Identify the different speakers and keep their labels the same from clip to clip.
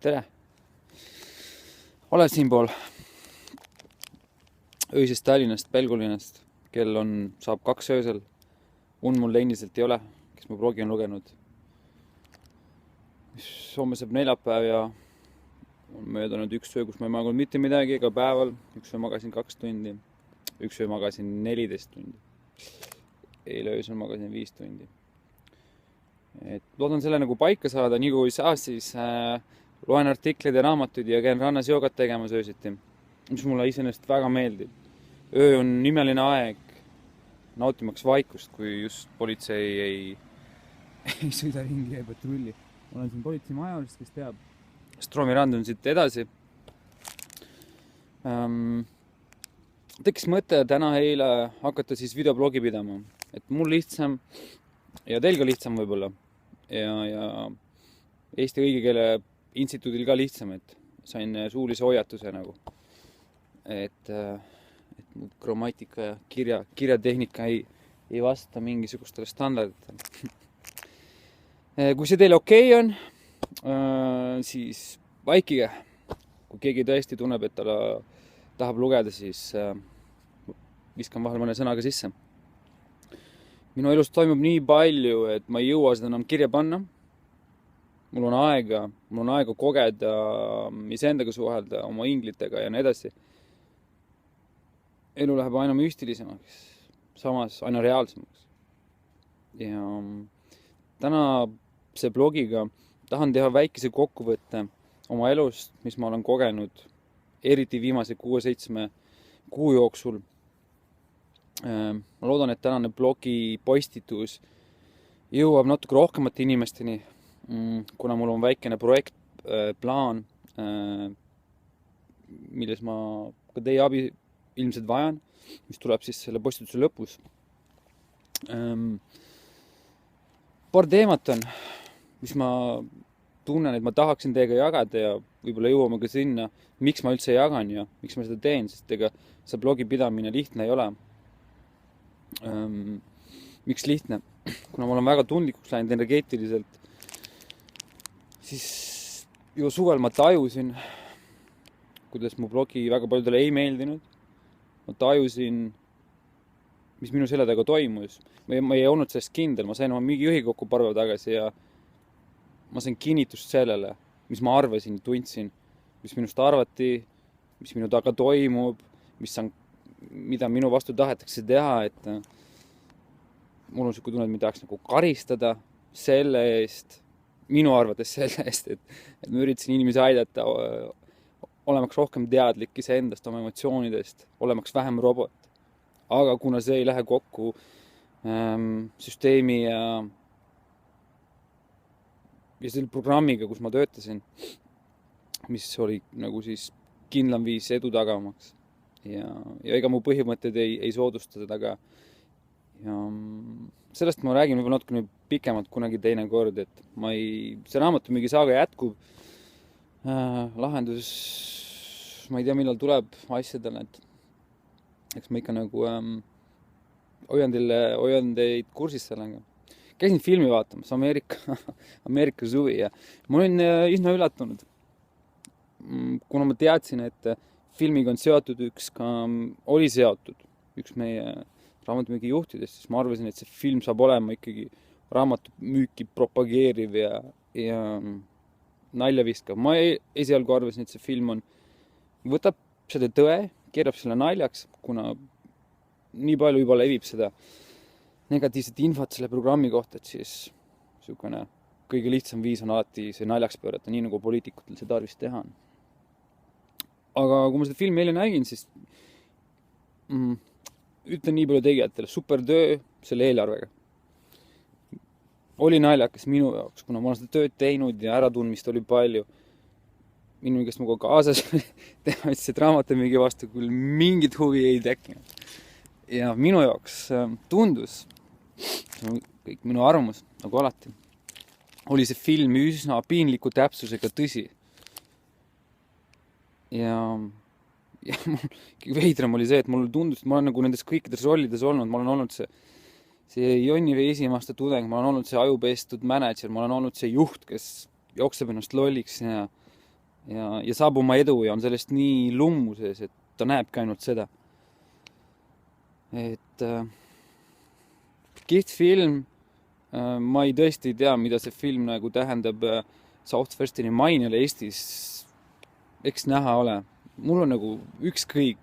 Speaker 1: Tere! Olen siinpool öisest Tallinnast, Pelgulinnast. Kell saab 2 öösel. Mul endiselt ei ole, kes mu blogi on lugenud. Homme saab neljapäev ja on möödunud 1 öö, kus ma ei maganud mitte midagi ega päeval. 1 öö magasin 2 tundi. 1 öö magasin 14 tundi. Eile öösel magasin 5 tundi. Loodan selle paika saada, nii kui saa, siis loen artikleid ja raamatuid ja käin rannas joogat tegemas öösiti, mis mulle iseenesest väga meeldib. Öö on imeline aeg, nautimaks vaikust, kui just politsei ei sõida ringi ja patrulli. Olen siin politsei majorist, kes teab. Stroomi rand on siit edasi. Tekkis mõte täna eile hakata siis videoblogi pidama. Mul lihtsam ja teil ka lihtsam võib-olla. Ja Eesti õigekeele instituudil ka lihtsam, sain suulise hoiatuse et mu grammatika ja kirjatehnika ei vasta mingisugustele standarditele. Kui see teile okei on, siis vaikige. Kui keegi tõesti tunneb, et ta tahab lugeda, siis viskan vahel mõne sõnaga sisse. Minu elus toimub nii palju, et ma ei jõua seda enam kirja panna. Mul on aega kogeda, iseendaga suhelda, oma inglitega ja nii edasi. Elu läheb aina müstilisemaks, samas aina reaalsemaks. Ja tänase blogiga tahan teha väikese kokkuvõtte oma elust, mis ma olen kogenud, eriti viimase 6-7 kuu jooksul. Ma loodan, et tänane blogi postitus jõuab natuke rohkemate inimesteni, kuna mul on väikene projekt, plaan, milles ma ka teie abi ilmselt vajan, mis tuleb siis selle postituse lõpus. Paar teemat on, mis ma tunnen, et ma tahaksin teiega jagada ja võib-olla jõuame ka sinna, miks ma üldse jagan ja miks ma seda teen, sest ega see blogi pidamine lihtne ei ole. Miks lihtne? Kuna ma olen väga tundlikuks läinud energeetiliselt, siis juba suvel ma tajusin, kuidas mu blogi väga paljudele ei meeldinud. Ma tajusin, mis minu selja taga toimus. Ma ei olnud sellest kindel, ma sain oma mingi juhi kokku paar päeva tagasi ja ma sain kinnitust sellele, mis ma arvasin, tundsin, mis minust arvati, mis minu taga toimub, mida minu vastu tahetakse teha, et mul on tunne, et mind tahaks karistada selle eest, minu arvates selle eest, et ma üritasin inimesi aidata, olemaks rohkem teadlik iseendast, oma emotsioonidest, olemaks vähem robot. Aga kuna see ei lähe kokku süsteemi ja selle programmiga, kus ma töötasin, mis oli siis kindlam viis edu tagamaks. Ja ega mu põhimõtted ei soodusta seda ka. Ja sellest ma räägin võib-olla natuke pikemalt kunagi teine kord, et see raamatu mingi saaga jätkub. Lahendus, ma ei tea, millal tuleb asjadele, et eks ma ikka hoian teid kursis sellega. Käisin filmi vaatamas, Ameerika suvi ja ma olin üsna üllatunud. Kuna ma teadsin, et filmiga on seotud oli seotud üks meie raamatmüügi juhtidest, siis ma arvasin, et see film saab olema ikkagi raamatmüüki propageeriv ja nalja viskav. Ma esialgu arvasin, et see film võtab selle tõe, keerab selle naljaks, kuna nii palju juba levib seda negatiivset infot selle programmi kohta, et siis kõige lihtsam viis on alati see naljaks pöörata, nii nagu poliitikutel see tarvis teha on. Aga kui ma seda filmi eile nägin, siis ütlen nii palju tegijatele, super töö selle eelarvega. Oli naljakas minu jaoks, kuna ma olen seda tööd teinud ja äratundmist oli palju. Inimene, kes muga kaasas teha, et raamatmüügi vastu küll mingit huvi ei tekkinud. Ja minu jaoks tundus, kõik minu arvamus, nagu alati, oli see film üsna piinliku täpsusega tõsi. Ja veidram oli see, et mulle tundus, et ma olen nendes kõikides rollides olnud, ma olen olnud see Jonnivi esimeste tudeng, ma olen olnud see ajupestud manager, ma olen olnud see juht, kes jookseb ennast lolliks ja ja saab oma edu ja on sellest nii lummu sees, et ta näebki ainult seda. Et kihvt film, ma ei tõesti tea, mida see film nagu tähendab South Westoni mainele Eestis, eks näha ole. Mul on nagu ükskõik,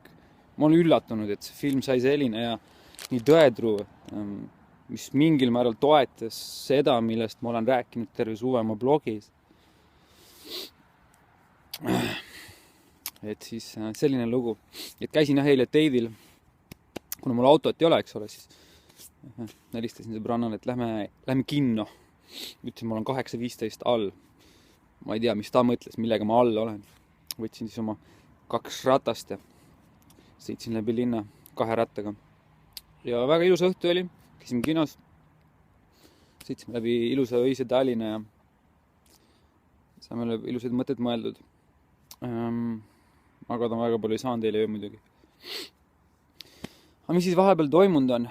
Speaker 1: ma olen üllatunud, et see film sai selline ja nii tõetruu, mis mingil määral toetas seda, millest ma olen rääkinud terve suve oma blogis. Et siis selline lugu, et käisin jah eile teidil, kuna mul autot ei ole, eks ole, siis helistasin sõbrannale, et lähme kinno. Ütlesin, ma olen 8:15 all. Ma ei tea, mis ta mõtles, millega ma all olen. Võtsin siis oma 2 ratast ja sõitsin läbi linna 2 rattaga. Ja väga ilus õhtu oli, käisime kinos. Sõitsime läbi ilusa öise Tallinna ja saame ilusaid mõtted mõeldud. Magada väga palju ei saanud eile öö muidugi. Aga mis siis vahepeal toimunud on?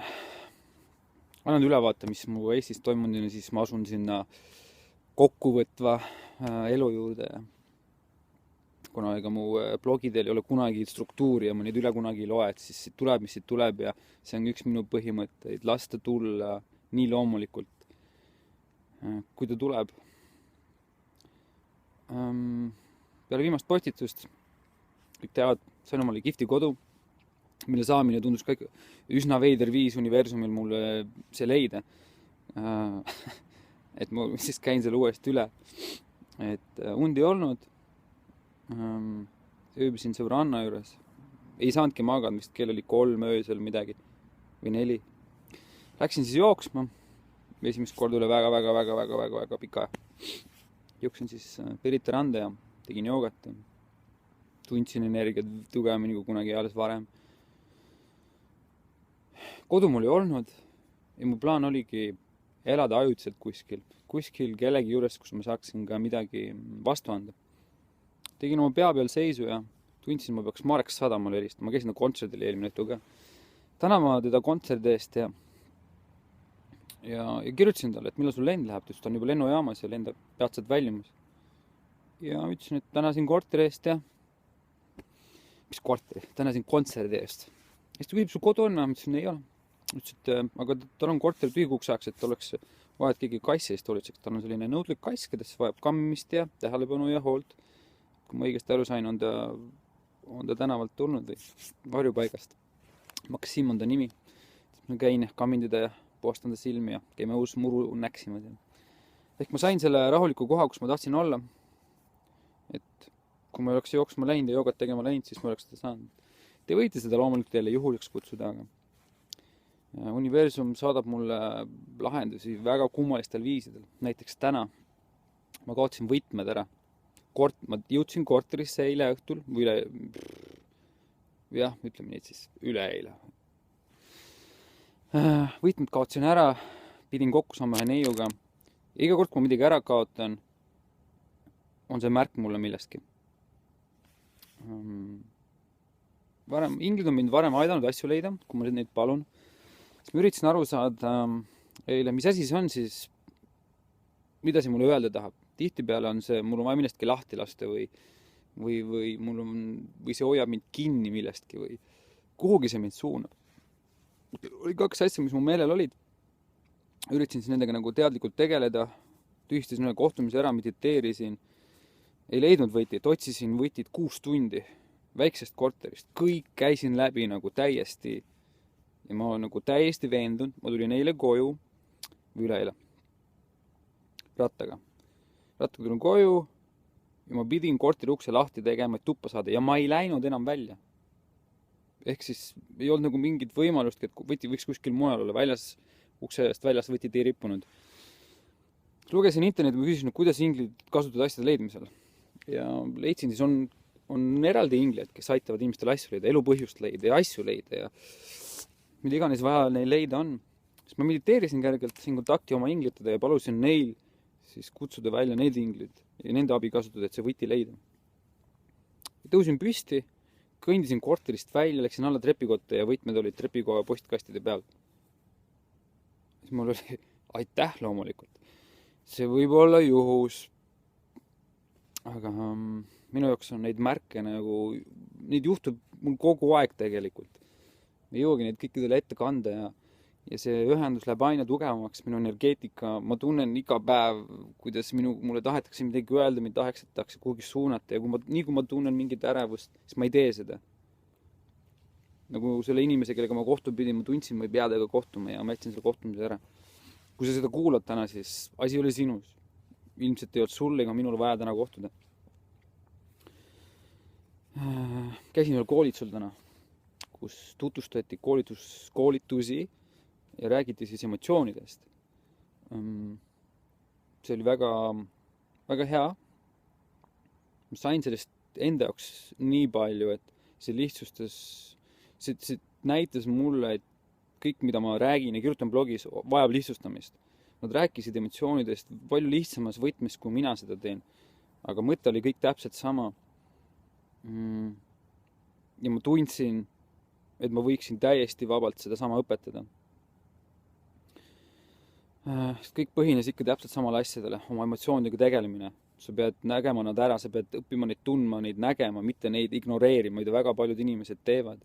Speaker 1: Annan ülevaate, mis mu Eestis toimunud on ja siis ma asun sinna kokkuvõtva elu juurde. Kuna ega mu blogidel ei ole kunagi struktuuri ja ma neid üle kunagi ei loe, et siis siit tuleb, mis siit tuleb ja see on üks minu põhimõtteid. Lasta tulla nii loomulikult, kui ta tuleb. Peale viimast postitust kõik teavad, sain omale kihvti kodu, mille saamine tundus kõik üsna veider viis universumil mulle see leida. Et ma siis käin selle uuesti üle. Et und ei olnud. Ööbisin sõbranna juures. Ei saanudki magada, vist kell oli 3 öösel midagi või 4. Läksin siis jooksma. Esimest korda üle väga pika aja. Jooksin siis Pirita randa ja tegin joogat. Tundsin energiat tugevamini kui kunagi alles varem. Kodu mul ei olnud ja mu plaan oligi elada ajutiselt kuskil kellegi juures, kus ma saaksin ka midagi vastu anda. Tegin oma pea peal seisu ja tundsin, ma peaks Marek Sadamale helistama. Ma käisin kontserdil eelmine õhtu ka. Tänama teda kontserdi eest ja kirjutasin talle, et millal sul lend läheb. Ta on juba lennujaamas ja lendab peatselt väljumas. Ja ütlesin, et tänasin korteri eest ja mis korteri? Tänasin kontserdi eest. Ja siis ta küsib, su kodu on? Ma ütlesin, ei ole. Ütlesin, et aga tal on korteri tühikuks ajaks, et oleks vaja, et keegi kassi eest hoolitseks. Tal on selline nõudlik kass, kedesse vajab kammimist ja tähelepanu ja hoolt. Kui ma õigesti aru sain, on ta tänavalt tulnud või varjupaigast. Maksim on ta nimi. Ma käin kammindida ja poostan ta silmi ja käime uus muru näksima. Ehk ma sain selle rahuliku koha, kus ma tahtsin olla. Et kui ma oleks jooksma läinud ja joogat tegema läinud, siis ma oleks seda saanud. Te võite seda loomulikult jälle juhuliks kutsuda, aga universum saadab mulle lahendusi väga kummalistel viisidel. Näiteks täna ma kaotsin võtmed ära. Ma jõudsin korterisse eile õhtul või ütleme neid siis üleeile. Võtmed kaotsin ära, pidin kokku saama ühe neiuga. Iga kord, kui ma midagi ära kaotan, on see märk mulle millestki. Inglid on mind varem aidanud asju leida, kui ma neid palun. Siis ma üritasin aru saada eile, mis asi see on siis, mida see mulle öelda tahab. Tihtipeale on see, mul on vaja millestki lahti lasta või see hoiab mind kinni millestki või kuhugi see mind suunab. Oli 2 asja, mis mu meelel olid. Üritasin siis nendega nagu teadlikult tegeleda, tühistasin üle kohtumise ära, mediteerisin. Ei leidnud võtit, otsisin võtit 6 tundi väiksest korterist. Kõik käisin läbi nagu täiesti ja ma olen nagu täiesti veendunud. Ma tulin eile koju või üleeile rattaga tulin koju ja ma pidin korteri ukse lahti tegema, et tuppa saada ja ma ei läinud enam välja. Ehk siis ei olnud nagu mingit võimalust, et võti võiks kuskil mujal olla väljas, ukse eest väljas võtid ei rippunud. Lugesin internetis, ma küsisin, kuidas inglid kasutavad asjade leidmisel. Ja leidsin, siis on eraldi inglid, kes aitavad inimestel asju leida, elu põhjust leida ja asju leida ja mida iganes vaja neil leida on. Siis ma mediteerisin kergelt, siin kontakti oma inglitada ja palusin neil siis kutsuda välja need inglid ja nende abi kasutada, et see võti leida. Tõusin püsti, kõndisin korterist välja, läksin alla trepikotta ja võtmed olid trepikoha postkastide peal. Siis mul oli aitäh loomulikult. See võib olla juhus. Aga minu jaoks on neid märke nagu, neid juhtub mul kogu aeg tegelikult. Ma ei jõuagi neid kõikidele ette kanda ja see ühendus läheb aina tugevamaks, minu energeetika, ma tunnen iga päev, kuidas mulle tahetakse midagi öelda, mind tahetakse kuhugi suunata ja kui ma tunnen mingit ärevust, siis ma ei tee seda. Nagu selle inimese, kellega ma kohtuma pidin, ma tundsin, ma ei pea temaga kohtuma ja ma jätsin selle kohtumise ära. Kui sa seda kuulad täna, siis asi oli sinus. Ilmselt ei olnud sul ega minul vaja täna kohtuda. Käisin veel koolitusel täna, kus tutvustati koolitusi ja räägiti siis emotsioonidest. See oli väga, väga hea. Ma sain sellest enda jaoks nii palju, et see lihtsustas, see näitas mulle, et kõik, mida ma räägin ja kirjutan blogis, vajab lihtsustamist. Nad rääkisid emotsioonidest palju lihtsamas võtmes, kui mina seda teen. Aga mõte oli kõik täpselt sama. Ja ma tundsin, et ma võiksin täiesti vabalt seda sama õpetada. Kõik põhines ikka täpselt samal asjadele, oma emotsioonidega tegelemine. Sa pead nägema nad ära, sa pead õppima neid tundma, neid nägema, mitte neid ignoreerima, mida väga paljud inimesed teevad.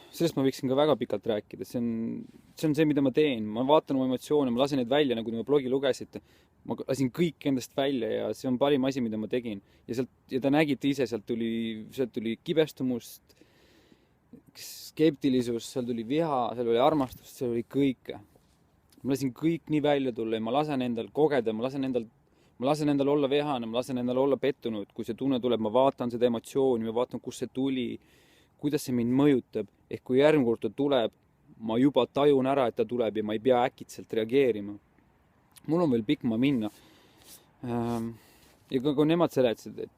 Speaker 1: Sellest ma võiksin ka väga pikalt rääkida. See on see, mida ma teen. Ma vaatan oma emotsioone, ma lasen neid välja, nagu te blogi lugesite. Ma lasin kõik endast välja ja see on parim asi, mida ma tegin. Ja te nägite ise, sealt tuli kibestumust, skeptilisus, seal tuli viha, seal oli armastust, seal oli kõike. Ma lasin kõik nii välja tulla ja ma lasen endal kogeda, ma lasen endal olla vihane, ma lasen endal olla pettunud. Kui see tunne tuleb, ma vaatan seda emotsiooni, ma vaatan, kus see tuli, kuidas see mind mõjutab. Ehk kui järgmine kord ta tuleb, ma juba tajun ära, et ta tuleb ja ma ei pea äkitselt reageerima. Mul on veel pikk maa minna. Ja kui nemad seletasid, et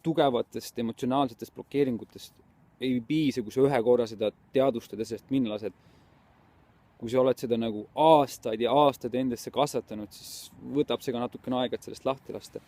Speaker 1: tugevatest emotsionaalsetest blokeeringutest ei piisa, kui sa ühe korra seda teadvustad ja sellest minna lased. Kui sa oled seda nagu aastaid ja aastaid endasse kasvatanud, siis võtab see ka natukene aega, et sellest lahti lasta.